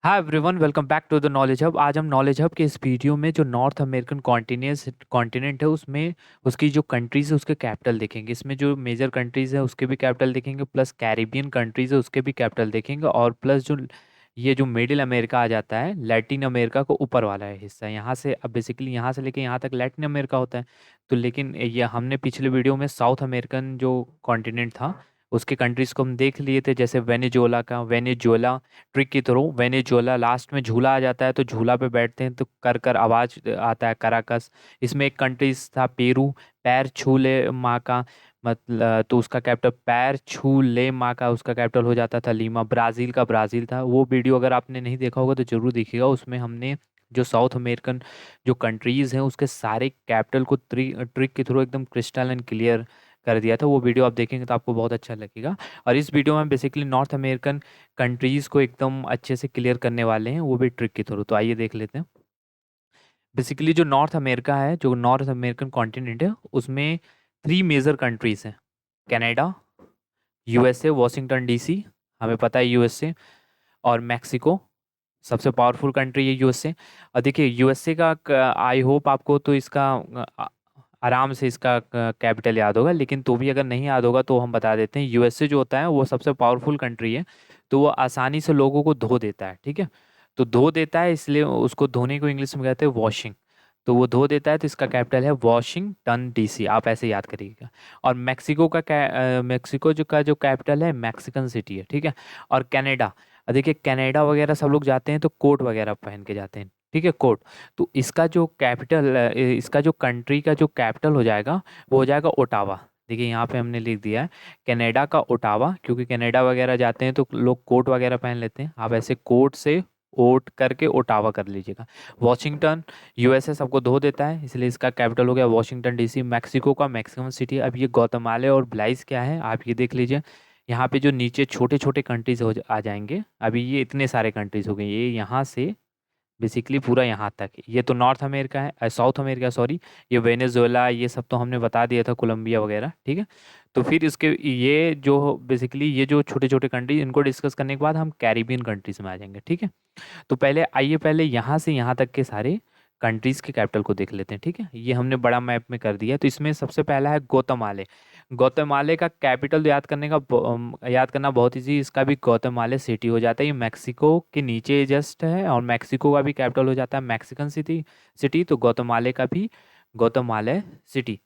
Hi everyone, welcome back to the knowledge hub. आज हम knowledge hub के इस वीडियो में जो नॉर्थ अमेरिकन कॉन्टिनेंट है उसमें उसकी जो कंट्रीज है उसके कैपिटल देखेंगे। इसमें जो मेजर कंट्रीज है उसके भी कैपिटल देखेंगे, प्लस कैरिबियन कंट्रीज है उसके भी कैपिटल देखेंगे, और प्लस जो ये जो मिडिल अमेरिका आ जाता है, लैटिन अमेरिका को ऊपर वाला है हिस्सा, यहाँ से अब बेसिकली यहाँ से लेके यहाँ तक लैटिन अमेरिका होता है। तो लेकिन ये हमने पिछले वीडियो में साउथ अमेरिकन जो कॉन्टिनेंट था उसके कंट्रीज को हम देख लिए थे, जैसे वेनेजुएला ट्रिक की थ्रो वेनेजुएला, लास्ट में झूला आ जाता है तो झूला पे बैठते हैं तो कर कर आवाज आता है कराकस। इसमें एक कंट्रीज था पेरू, पैर छू ले माँ का, मतलब तो उसका कैपिटल पैर छू ले माँ का, उसका कैपिटल हो जाता था लीमा। ब्राजील का ब्राजील था। वो वीडियो अगर आपने नहीं देखा होगा तो जरूर देखिएगा, उसमें हमने जो साउथ अमेरिकन जो कंट्रीज हैं उसके सारे कैपिटल को ट्रिक के थ्रू एकदम क्रिस्टल एंड क्लियर कर दिया था। वो वीडियो आप देखेंगे तो आपको बहुत अच्छा लगेगा। और इस वीडियो में बेसिकली नॉर्थ अमेरिकन कंट्रीज को एकदम अच्छे से क्लियर करने वाले हैं, वो भी ट्रिक के थ्रू। तो आइए देख लेते हैं। बेसिकली जो नॉर्थ अमेरिका है, जो नॉर्थ अमेरिकन कॉन्टिनेंट है, उसमें थ्री मेजर कंट्रीज हैं। कनाडा, यूएसए वॉशिंगटन डीसी, हमें पता है यूएसए, और मैक्सिको। सबसे पावरफुल कंट्री है यूएसए। और देखिए यूएसए का, आई होप आपको तो इसका आराम से इसका कैपिटल याद होगा, लेकिन तो भी अगर नहीं याद होगा तो हम बता देते हैं। यूएसए जो होता है वो सबसे पावरफुल कंट्री है, तो वो आसानी से लोगों को धो देता है। ठीक है, तो धो देता है इसलिए उसको धोने को इंग्लिश में कहते हैं वॉशिंग। तो वो धो देता है तो इसका कैपिटल है वॉशिंगटन डीसी, आप ऐसे याद करिएगा। और मेक्सिको जो का जो कैपिटल है मैक्सिकन सिटी है। ठीक है। और कनाडा, देखिए कनाडा वगैरह सब लोग जाते हैं तो कोट वगैरह पहन के जाते हैं। ठीक है, कोट। तो इसका जो कैपिटल, इसका जो कंट्री का जो कैपिटल हो जाएगा वो हो जाएगा ओटावा। देखिए यहाँ पे हमने लिख दिया है कनाडा का ओटावा, क्योंकि कनाडा वगैरह जाते हैं तो लोग कोट वगैरह पहन लेते हैं। आप ऐसे कोट से ओट करके ओटावा कर लीजिएगा। वॉशिंगटन, यूएसए सबको धो देता है इसलिए इसका कैपिटल हो गया वॉशिंगटन डीसी। मैक्सिको का मैक्सिमम सिटी, अब ये गौतमाले और ब्लाइज क्या है आप ये देख लीजिए। यहाँ पे जो नीचे छोटे छोटे कंट्रीज हो आ जाएंगे, अभी ये इतने सारे कंट्रीज हो गए, ये यहाँ से बेसिकली पूरा यहाँ तक। ये तो नॉर्थ अमेरिका है, साउथ अमेरिका सॉरी। ये वेनेजुएला ये सब तो हमने बता दिया था, कोलंबिया वगैरह। ठीक है। तो फिर इसके ये जो बेसिकली ये जो छोटे छोटे कंट्री, इनको डिस्कस करने के बाद हम कैरिबियन कंट्रीज में आ जाएंगे। ठीक है। तो पहले आइए, पहले यहाँ से यहाँ तक के सारे कंट्रीज के कैपिटल को देख लेते हैं। ठीक है, ये हमने बड़ा मैप में कर दिया है। तो इसमें सबसे पहला है गौतमाले। गौतमाले का कैपिटल याद करना बहुत इजी, इसका भी गौतमाले सिटी हो जाता है। ये मैक्सिको के नीचे जस्ट है, और मैक्सिको का भी कैपिटल हो जाता है मैक्सिकन सिटी। तो गौतमाले का भी गौतमाले सिटी।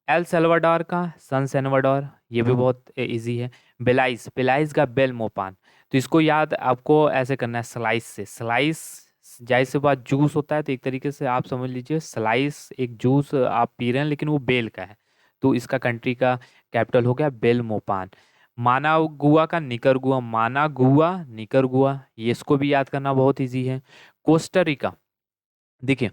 एल सल्वाडोर का सन सल्वाडोर, ये भी बहुत इजी है। बेलाइस, बेलाइस का बेलमोपान। तो इसको याद आपको ऐसे करना है स्लाइस से। स्लाइस जाहिर सी बात जूस होता है, तो एक तरीके से आप समझ लीजिए स्लाइस एक जूस आप पी रहे हैं लेकिन वो बेल का है। तो इसका कंट्री का कैपिटल हो गया बेलमोपान। मानागुआ का निकरगुआ, मानागुआ निकरगुआ, ये इसको भी याद करना बहुत इजी है। कोस्टारिका, देखिए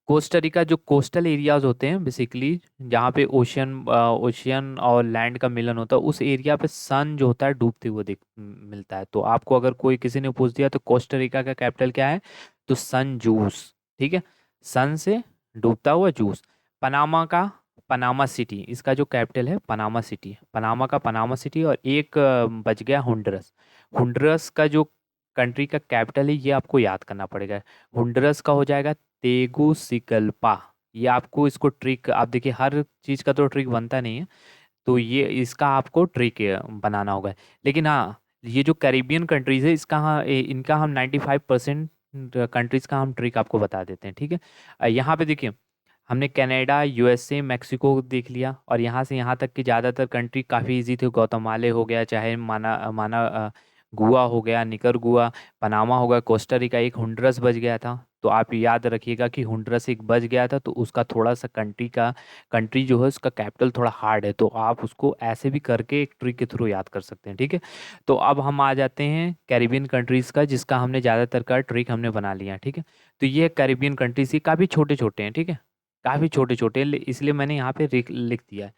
कोस्टारिका जो कोस्टल एरियाज होते हैं बेसिकली, जहाँ पे ओशियन और लैंड का मिलन होता है, उस एरिया पे सन जो होता है डूबते हुए दिख मिलता है। तो आपको अगर कोई किसी ने पूछ दिया तो कोस्टारिका का कैपिटल क्या है, तो सन जूस। ठीक है, सन से डूबता हुआ जूस। पनामा का पनामा सिटी, इसका जो कैपिटल है पनामा सिटी है। पनामा का पनामा सिटी। और एक बच गया हुंडरस। हुंडरस का जो कंट्री का कैपिटल है ये आपको याद करना पड़ेगा। हुंडरस का हो जाएगा तेगुसिगल्पा। ये आपको इसको ट्रिक, आप देखिए हर चीज़ का तो ट्रिक बनता नहीं है, तो ये इसका आपको ट्रिक बनाना होगा। लेकिन हाँ, ये जो कैरिबियन कंट्रीज है इसका इनका हम 95% कंट्रीज का हम ट्रिक आपको बता देते हैं। ठीक है। यहाँ पे देखिए हमने कनाडा, यूएसए, मैक्सिको देख लिया, और यहाँ से यहाँ तक की ज़्यादातर कंट्री काफ़ी इजी थे। गौतमाले हो गया, चाहे माना माना गुआ हो गया, निकर पनामा हो गया, कोस्टारिका, एक हुंडरस बच गया था। तो आप याद रखिएगा कि हुंडरस एक बच गया था, तो उसका थोड़ा सा कंट्री जो है उसका कैपिटल थोड़ा हार्ड है, तो आप उसको ऐसे भी करके एक ट्रिक के थ्रू याद कर सकते हैं। ठीक है। तो अब हम आ जाते हैं कैरिबियन कंट्रीज़ का, जिसका हमने ज़्यादातर का ट्रिक हमने बना लिया है। ठीक है। तो ये कैरिबियन कंट्रीज ये काफ़ी छोटे छोटे हैं। ठीक है, काफ़ी छोटे छोटे, इसलिए मैंने यहाँ पे लिख दिया है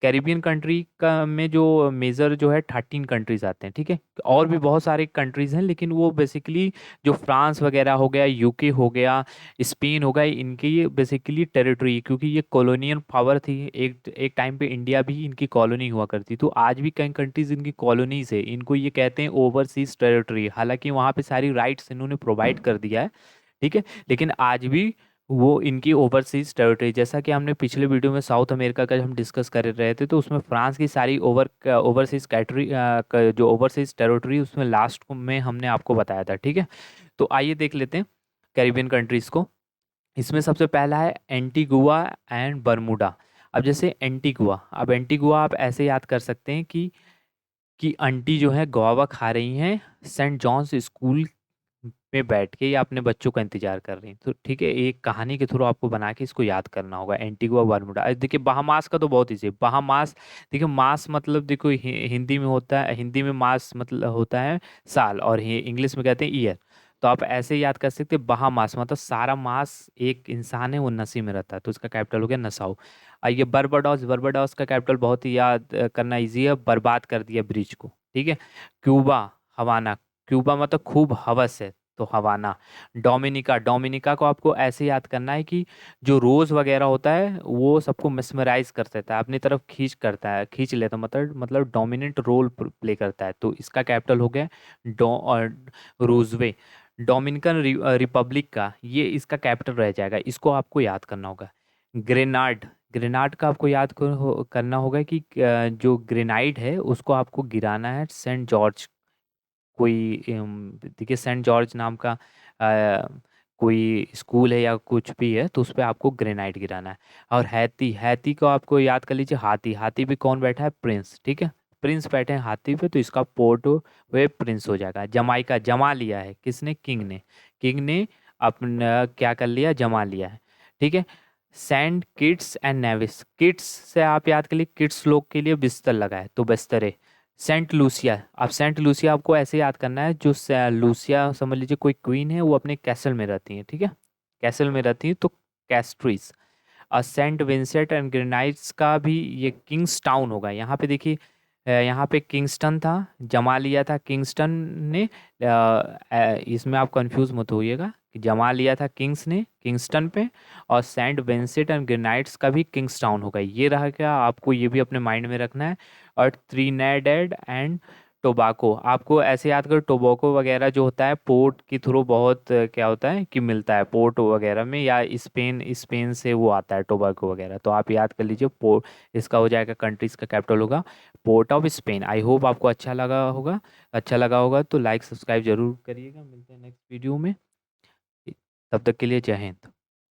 कैरिबियन कंट्री का में जो मेजर जो है 13 कंट्रीज आते हैं, ठीक है। और भी बहुत सारे कंट्रीज हैं, लेकिन वो बेसिकली जो फ्रांस वगैरह हो गया, यूके हो गया, स्पेन हो गया, इनकी ये बेसिकली टेरिटरी, क्योंकि ये कॉलोनियल पावर थी, एक एक टाइम पे इंडिया भी इनकी कॉलोनी हुआ करती। तो आज भी कई कंट्रीज इनकी कॉलोनीज है, इनको ये कहते हैं ओवरसीज टेरिटरी। हालांकि वहाँ पे सारी राइट्स इन्होंने प्रोवाइड कर दिया है, ठीक है, लेकिन आज भी वो इनकी ओवरसीज टेरिटरी, जैसा कि हमने पिछले वीडियो में साउथ अमेरिका का हम डिस्कस कर रहे थे, तो उसमें फ्रांस की सारी ओवरसीज कैटरी जो ओवरसीज टेरिटरी उसमें लास्ट में हमने आपको बताया था, ठीक है। तो आइए देख लेते हैं कैरिबियन कंट्रीज को। इसमें सबसे पहला है एंटीगुआ एंड बर्मुडा। अब जैसे एंटीगुआ, अब एंटीगुआ आप ऐसे याद कर सकते हैं कि आंटी जो है गुआवा खा रही हैं सेंट जॉन्स स्कूल में बैठ के, या अपने बच्चों का इंतजार कर रही हैं। तो ठीक है, एक कहानी के थ्रू आपको बना के इसको याद करना होगा, एंटीगुआ बर्मुडा। देखिए बहामास का तो बहुत ईजी है। बहामास, देखिए मास मतलब देखो हिंदी में होता है, हिंदी में मास मतलब होता है साल, और इंग्लिश में कहते हैं ईयर। तो आप ऐसे याद कर सकते हैं, बहामास मतलब सारा मास एक इंसान है वो नसी में रहता है, तो इसका कैपिटल हो गया नसाउ। और ये बर्बाडोस, बर्बाडोस का कैपिटल बहुत ही याद करना इजी है, बर्बाद कर दिया ब्रिज को, ठीक है। क्यूबा, हवाना, क्यूबा मतलब खूब हवस है, तो हवाना। डोमिनिका, डोमिनिका को आपको ऐसे याद करना है कि जो रोज वगैरह होता है वो सबको मिसमराइज कर देता है, अपनी तरफ खींच करता है, खींच लेता है, मतलब डोमिनेंट रोल प्ले करता है। तो इसका कैपिटल हो गया रोजवे। डोमिनिकन रिपब्लिक का ये इसका कैपिटल रह जाएगा, इसको आपको याद करना होगा। ग्रेनाड, ग्रेनाड का आपको याद करना होगा कि जो ग्रेनाइड है उसको आपको गिराना है सेंट जॉर्ज, कोई देखिए सेंट जॉर्ज नाम का कोई स्कूल है या कुछ भी है, तो उस पर आपको ग्रेनाइट गिराना है। और हैती, हैती को आपको याद कर लीजिए, हाथी, हाथी पे कौन बैठा है, प्रिंस, ठीक है। प्रिंस बैठे हैं हाथी पे, तो इसका पोर्ट वे प्रिंस हो जाएगा। जमाइका, जमा लिया है किसने, किंग ने, किंग ने अपना क्या कर लिया, जमा लिया है, ठीक है। Saint Kitts and Nevis, Kitts से आप याद कर लीजिए, किट्स लोग के लिए बिस्तर लगा है, तो बिस्तरे। सेंट लूसिया, अब सेंट लूसिया आपको ऐसे याद करना है, जो लूसिया समझ लीजिए कोई क्वीन है, वो अपने कैसल में रहती है, ठीक है, कैसल में रहती है, तो कैस्ट्रीज। और सेंट विंसेंट एंड ग्रेनाइड्स का भी ये किंग्स टाउन होगा। यहाँ पे देखिए यहाँ पे किंगस्टन था, जमा लिया था किंगस्टन ने। इसमें आप कंफ्यूज मत होइएगा कि जमा लिया था किंग्स ने किंगस्टन पे, और सेंट विंसेंट एंड ग्रेनाइड्स का भी किंग्स टाउन होगा। ये रहा, क्या आपको ये भी अपने माइंड में रखना है। और ट्रिनेडेड एंड टोबाको, आपको ऐसे याद करो, टोबाको वगैरह जो होता है पोर्ट के थ्रू बहुत क्या होता है कि मिलता है पोर्ट वगैरह में, या स्पेन, स्पेन से वो आता है टोबाको वगैरह, तो आप याद कर लीजिए पोर्ट, इसका हो जाएगा, कंट्रीज का कैपिटल होगा port of Spain. I hope आपको अच्छा लगा होगा, अच्छा लगा होगा तो लाइक सब्सक्राइब जरूर करिएगा। मिलते हैं नेक्स्ट वीडियो में, तब तक के लिए जय हिंद।